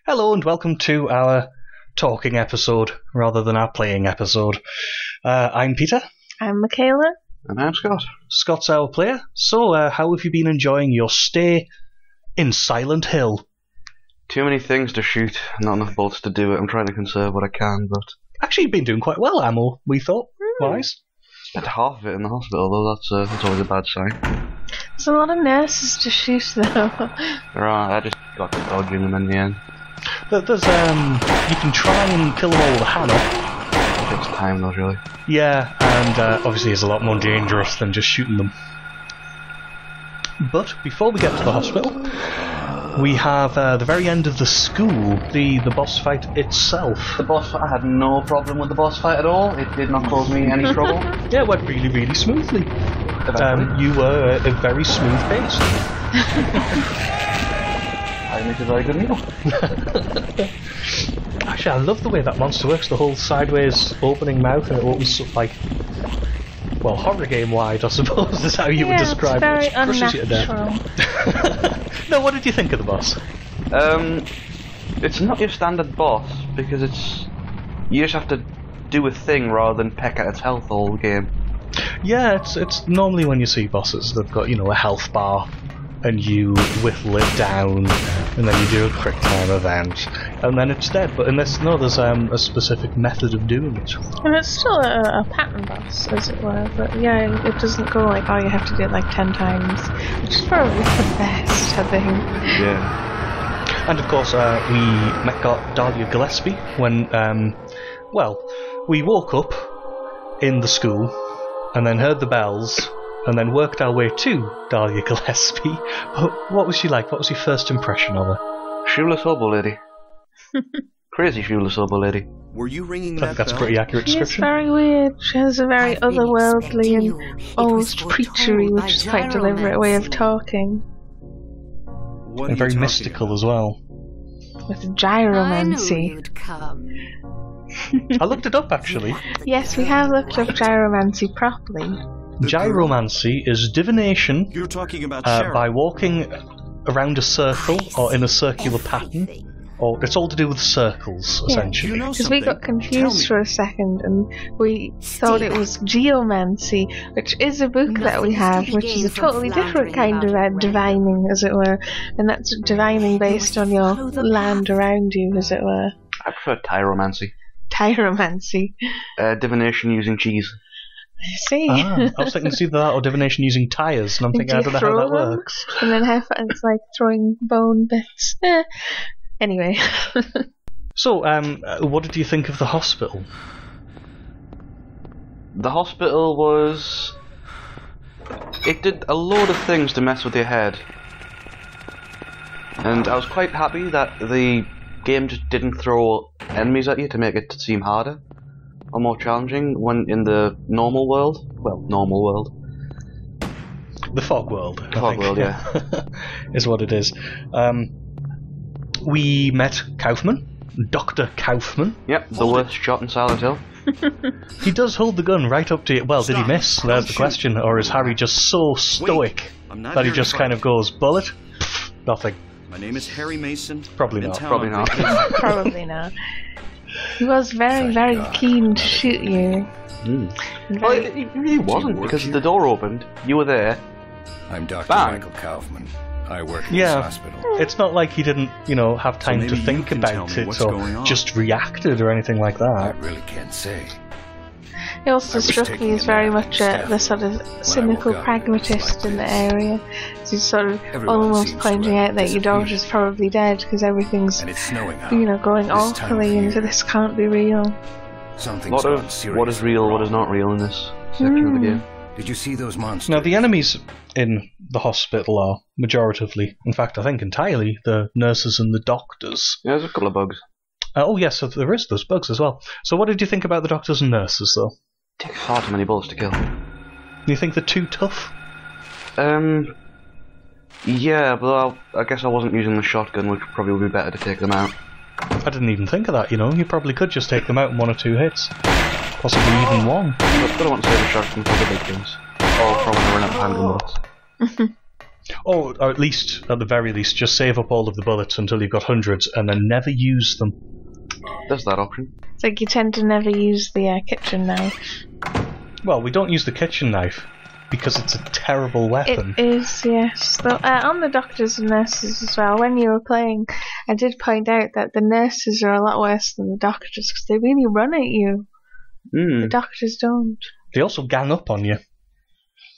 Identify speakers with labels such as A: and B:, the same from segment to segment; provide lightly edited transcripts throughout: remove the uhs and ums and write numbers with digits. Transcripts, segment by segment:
A: Hello and welcome to our talking episode rather than our playing episode. I'm Peter.
B: I'm Michaela.
C: And I'm Scott.
A: Scott's our player. So, how have you been enjoying your stay in Silent Hill?
C: Too many things to shoot, not enough bullets to do it. I'm trying to conserve what I can, but...
A: Actually, you've been doing quite well, ammo, we thought. Wise.
C: Spent half of it in the hospital, though. That's always a bad sign.
B: There's a lot of nurses to shoot, though.
C: Right, I just got to dodging them in the end.
A: There's, you can try and kill them all with a hammer.
C: It takes time, though, really.
A: Yeah, and obviously it's a lot more dangerous than just shooting them. But before we get to the hospital, we have the very end of the school, the boss fight itself.
C: The boss fight, I had no problem with the boss fight at all. It did not cause me any trouble.
A: Yeah, it went really, really smoothly. You were a very smooth pace.
C: I make a very good meal.
A: Actually, I love the way that monster works. The whole sideways opening mouth, and it opens up like, well, horror game wide, I suppose, is how you would describe it.
B: It's very unnatural.
A: No, what did you think of the boss?
C: It's not your standard boss because you just have to do a thing rather than peck at its health all the game. Yeah,
A: it's normally when you see bosses, they've got, a health bar, and you whittle it down, and then you do a quick time event, and then it's dead. But in this, no, there's a specific method of doing it.
B: And it's still a pattern boss, as it were, but yeah, it doesn't go like, oh, you have to do it like 10 times, which is probably the best, I think.
C: Yeah.
A: And of course, we got Dahlia Gillespie when, we woke up in the school, and then heard the bells, and then worked our way to Dahlia Gillespie. What was she like? What was your first impression of her?
C: Shoeless hobo lady. Crazy shoeless hobo lady.
D: Were you ringing
A: I think that's a pretty accurate description.
B: She's very weird. She has a very otherworldly and almost preachery, which is quite deliberate way of talking.
A: And very mystical as well.
B: With gyromancy.
A: I looked it up, actually.
B: Yes, we have looked up gyromancy properly.
A: Gyromancy is divination
D: You're talking about
A: by walking around a circle or in a circular pattern. Or it's all to do with circles, essentially.
D: You know
B: because we got confused for a second and we thought it was geomancy, which is a book that we have, which is a totally different kind of divining, as it were. And that's divining based on your land around you, as it were.
C: I prefer tyromancy.
B: Tyromancy.
C: Divination using cheese.
B: I see.
A: I was thinking it's either that or divination using tyres, and I'm thinking, I don't know how that works.
B: And then it's like throwing bone bits. Anyway.
A: So, what did you think of the hospital?
C: The hospital was... It did a load of things to mess with your head. And I was quite happy that the game just didn't throw enemies at you to make it seem harder or more challenging when in the normal world. Well, normal world.
A: The fog world.
C: Fog world, yeah.
A: Is what it is. We met Kaufman, Dr. Kaufman.
C: Yep, the worst shot in Silent Hill.
A: He does hold the gun right up to you. Well, did he miss? There's the question. Or is Harry just so stoic that he just kind of goes, bullet? Pfft, nothing.
D: My name is Harry Mason.
A: Probably not.
C: Probably not.
B: Probably not. He was very, very keen to shoot you.
C: Well, it really wasn't, because the door opened, you were there.
E: I'm Dr.
C: Bang.
E: Michael Kaufman. I work in
A: Yeah.
E: this hospital.
A: It's not like he didn't, have time
D: maybe
A: to
D: you
A: think
D: can tell
A: about
D: me
A: it
D: what's
A: or
D: going on.
A: just reacted or anything like
E: I
A: that.
E: really can't say.
B: He also struck me as very much the sort of cynical
E: woke up,
B: pragmatist in the area. So he's sort of
E: Everyone
B: almost
E: seems to
B: pointing
E: have
B: out that your daughter's probably dead because everything's,
E: And it's snowing out.
B: going
E: This time of
B: awfully into
E: year.
B: this can't be real.
C: A
E: Something's
C: lot
E: gone
C: of what
E: seriously
C: is real, what is
E: wrong.
C: not real in this section of the game.
E: Did you see those monsters?
A: Now, the enemies in the hospital are, majoritively, in fact, I think entirely, the nurses and the doctors.
C: Yeah, there's a couple of bugs.
A: Oh, yes, so there is those bugs as well. So what did you think about the doctors and nurses, though?
C: Take far too many bullets to kill.
A: Do you think they're too tough?
C: Yeah, but I guess I wasn't using the shotgun, which probably would be better to take them out.
A: I didn't even think of that, You probably could just take them out in 1 or 2 hits. Possibly even 1.
C: But I don't want to save the shotgun for the big things. Or from when I run out of handgun bullets.
A: Or at least, at the very least, just save up all of the bullets until you've got hundreds and then never use them.
C: There's that option.
B: It's like you tend to never use the kitchen knife.
A: Well, we don't use the kitchen knife because it's a terrible weapon.
B: It is, yes. Though, on the doctors and nurses as well, when you were playing, I did point out that the nurses are a lot worse than the doctors because they really run at you. The doctors don't.
A: They also gang up on you.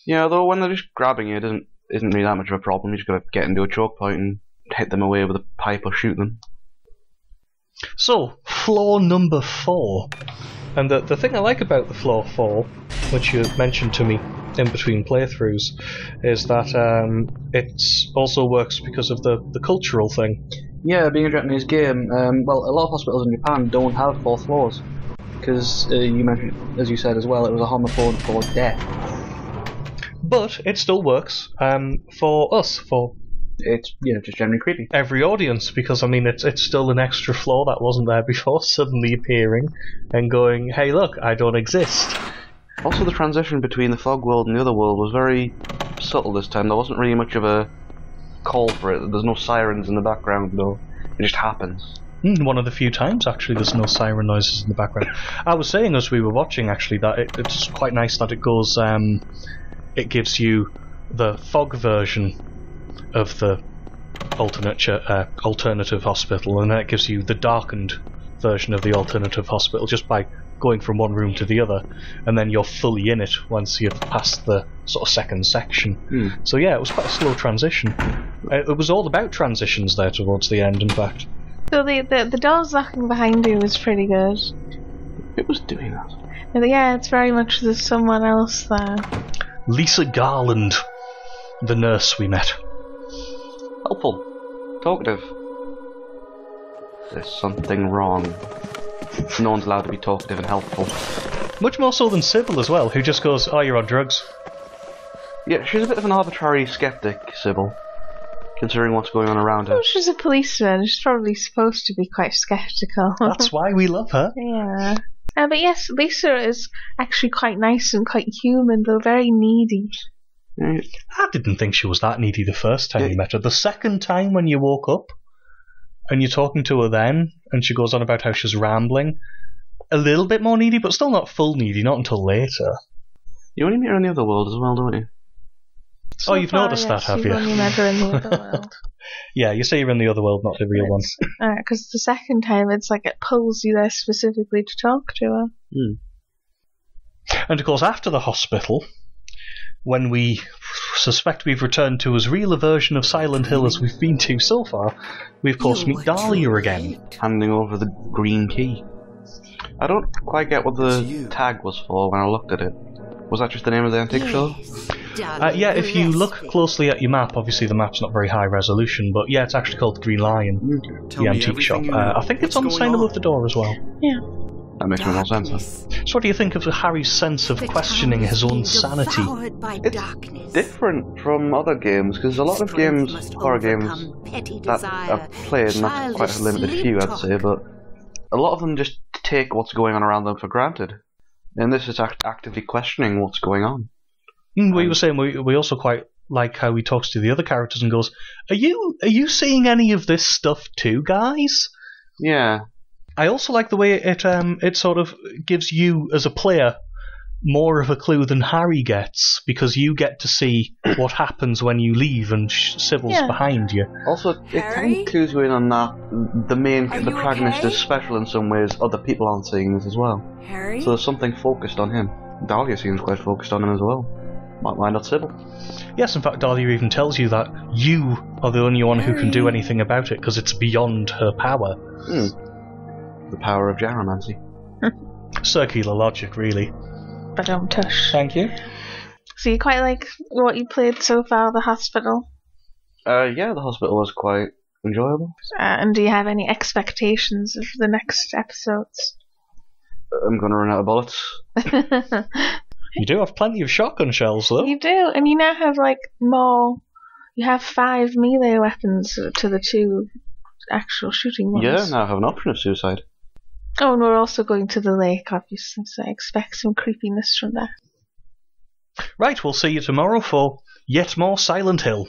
C: Yeah, although when they're just grabbing you, it isn't really that much of a problem. You just gotta get into a choke point and hit them away with a pipe or shoot them.
A: So, floor number 4. And the thing I like about the floor 4, which you mentioned to me in between playthroughs, is that it also works because of the cultural thing.
F: Yeah, being a Japanese game, well, a lot of hospitals in Japan don't have 4 floors. Because you mentioned, as you said as well, it was a homophone for death.
A: But it still works for us, for
F: It's, just generally creepy.
A: every audience, because I mean it's still an extra floor that wasn't there before, suddenly appearing and going, hey look, I don't exist.
C: Also, the transition between the fog world and the other world was very subtle this time. There wasn't really much of a call for it. There's no sirens in the background, though. It just happens.
A: One of the few times, actually, there's no siren noises in the background. I was saying as we were watching, actually, that it's quite nice that it goes, it gives you the fog version of the alternative hospital, and then it gives you the darkened version of the alternative hospital just by going from one room to the other, and then you're fully in it once you've passed the sort of second section. So yeah, it was quite a slow transition. It was all about transitions there towards the end, in fact.
B: So the doors locking behind you was pretty good.
C: It was doing that.
B: And yeah, it's very much there's someone else there.
A: Lisa Garland, the nurse we met.
C: Helpful. Talkative. There's something wrong. No one's allowed to be talkative and helpful.
A: Much more so than Sybil as well, who just goes, oh, you're on drugs.
C: Yeah, she's a bit of an arbitrary skeptic, Sybil, considering what's going on around her.
B: Well, she's a policeman. She's probably supposed to be quite sceptical.
A: That's why we love her.
B: Yeah. But yes, Lisa is actually quite nice and quite human, though very needy.
A: I didn't think she was that needy the first time you met her. The second time when you woke up, and you're talking to her then, and she goes on about how she's rambling, a little bit more needy, but still not full needy, not until later.
C: You only meet her in the other world as well, don't you?
B: So
A: you've
B: far,
A: noticed that, have
B: you've
A: you?
B: only met her in the other world.
A: Yeah, you say you're in the other world, not the real one.
B: Because the second time, it's like it pulls you there specifically to talk to her.
A: And of course, after the hospital, when we suspect we've returned to as real a version of Silent Hill as we've been to so far, we of course meet Dahlia again.
C: Handing over the green key. I don't quite get what the tag was for when I looked at it. Was that just the name of the antique shop?
A: Yeah, if you look closely at your map, obviously the map's not very high resolution, but yeah, it's actually called the Green Lion, the antique shop. I think it's on the sign above the door as well.
B: Yeah.
C: That makes more sense.
A: So what do you think of Harry's sense of questioning his own sanity?
C: It's different from other games, because a lot of games, horror games, that I've played, and that's quite a limited few I'd say, but a lot of them just take what's going on around them for granted. And this is actively questioning what's going on.
A: We were saying we also quite like how he talks to the other characters and goes, Are you seeing any of this stuff too, guys?
C: Yeah.
A: I also like the way it sort of gives you, as a player, more of a clue than Harry gets, because you get to see what happens when you leave and Sybil's behind you.
C: Also, it kind of clues you in on that the protagonist is special in some ways, other people aren't seeing this as well.
G: Harry?
C: So there's something focused on him. Dahlia seems quite focused on him as well. Why not Sybil?
A: Yes, in fact, Dahlia even tells you that you are the only one who can do anything about it, because it's beyond her power.
C: The power of gyromancy.
A: Circular logic, really.
B: But don't tush.
A: Thank you.
B: So you quite like what you played so far, the hospital?
C: Yeah, the hospital was quite enjoyable.
B: And do you have any expectations of the next episodes?
C: I'm going to run out of bullets.
A: You do have plenty of shotgun shells, though.
B: You do, and you now have more. You have 5 melee weapons to the 2 actual shooting ones.
C: Yeah, now I have an option of suicide.
B: Oh, and we're also going to the lake, obviously, so I expect some creepiness from that.
A: Right, we'll see you tomorrow for yet more Silent Hill.